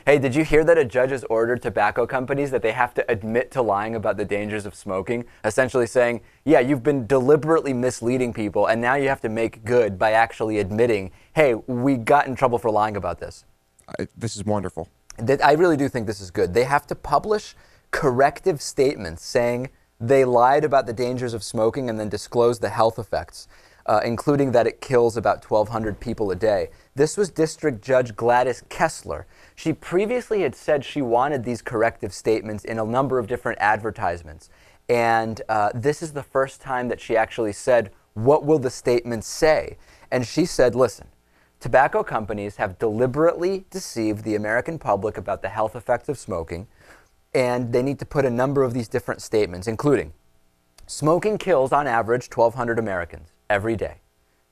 Hey, did you hear that a judge has ordered tobacco companies that they have to admit to lying about the dangers of smoking? Essentially saying, yeah, you've been deliberately misleading people, and now you have to make good by actually admitting, hey, we got in trouble for lying about this. This is wonderful. I really do think this is good. They have to publish corrective statements saying they lied about the dangers of smoking and then disclose the health effects, including that it kills about 1,200 people a day. This was District Judge Gladys Kessler. She previously had said she wanted these corrective statements in a number of different advertisements. And this is the first time that she actually said, what will the statements say? And she said, listen, tobacco companies have deliberately deceived the American public about the health effects of smoking, and they need to put a number of these different statements, including, smoking kills on average 1,200 Americans every day.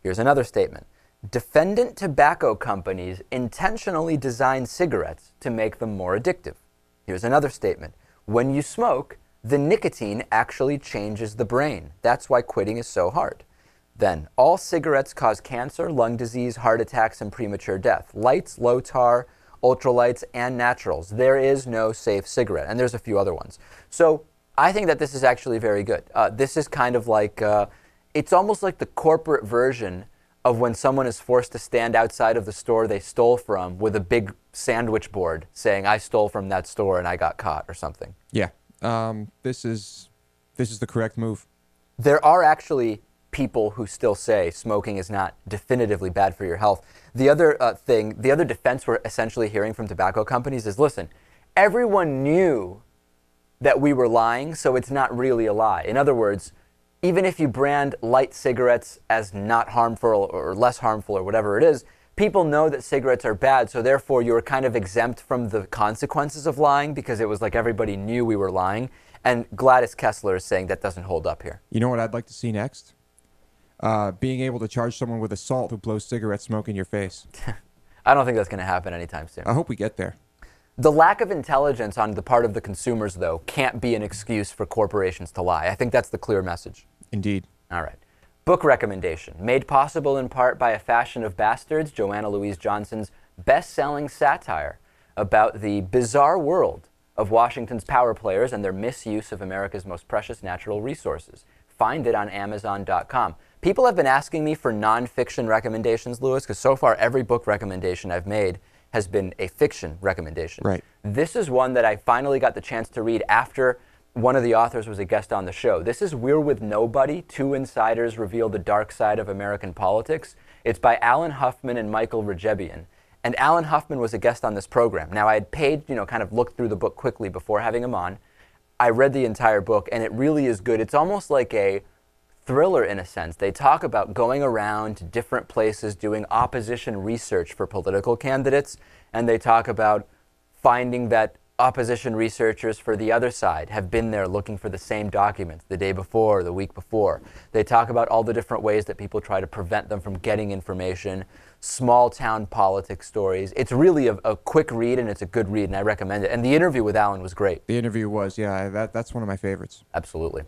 Here's another statement. Defendant tobacco companies intentionally design cigarettes to make them more addictive. Here's another statement. When you smoke, the nicotine actually changes the brain. That's why quitting is so hard. Then, all cigarettes cause cancer, lung disease, heart attacks, and premature death. Lights, low tar, ultralights, and naturals. There is no safe cigarette. And there's a few other ones. So I think that this is actually very good. This is kind of like, it's almost like the corporate version of when someone is forced to stand outside of the store they stole from with a big sandwich board saying, I stole from that store and I got caught or something. Yeah, this is the correct move. There are actually people who still say smoking is not definitively bad for your health. The other the other defense we're essentially hearing from tobacco companies is, listen, everyone knew that we were lying, so it's not really a lie. In other words, even if you brand light cigarettes as not harmful or less harmful or whatever it is, people know that cigarettes are bad, so therefore you're kind of exempt from the consequences of lying because it was like everybody knew we were lying. And Gladys Kessler is saying that doesn't hold up here. You know what I'd like to see next? Being able to charge someone with assault who blows cigarette smoke in your face. I don't think that's going to happen anytime soon. I hope we get there. The lack of intelligence on the part of the consumers, though, can't be an excuse for corporations to lie. I think that's the clear message. Indeed. All right. Book recommendation, made possible in part by A Fashion of Bastards, Joanna Louise Johnson's best-selling satire about the bizarre world of Washington's power players and their misuse of America's most precious natural resources. Find it on Amazon.com. People have been asking me for nonfiction recommendations, Lewis, because so far every book recommendation I've made has been a fiction recommendation. Right. This is one that I finally got the chance to read after one of the authors was a guest on the show. This is We're With Nobody, Two Insiders Reveal the Dark Side of American Politics. It's by Alan Huffman and Michael Regebian. And Alan Huffman was a guest on this program. Now, I had paid, kind of looked through the book quickly before having him on. I read the entire book, and it really is good. It's almost like a thriller in a sense. They talk about going around to different places doing opposition research for political candidates, and they talk about finding that opposition researchers for the other side have been there looking for the same documents the day before, the week before. They talk about all the different ways that people try to prevent them from getting information, small town politics stories. It's really a quick read, and it's a good read, and I recommend it. And the interview with Alan was great. The interview was, yeah, that's one of my favorites. Absolutely.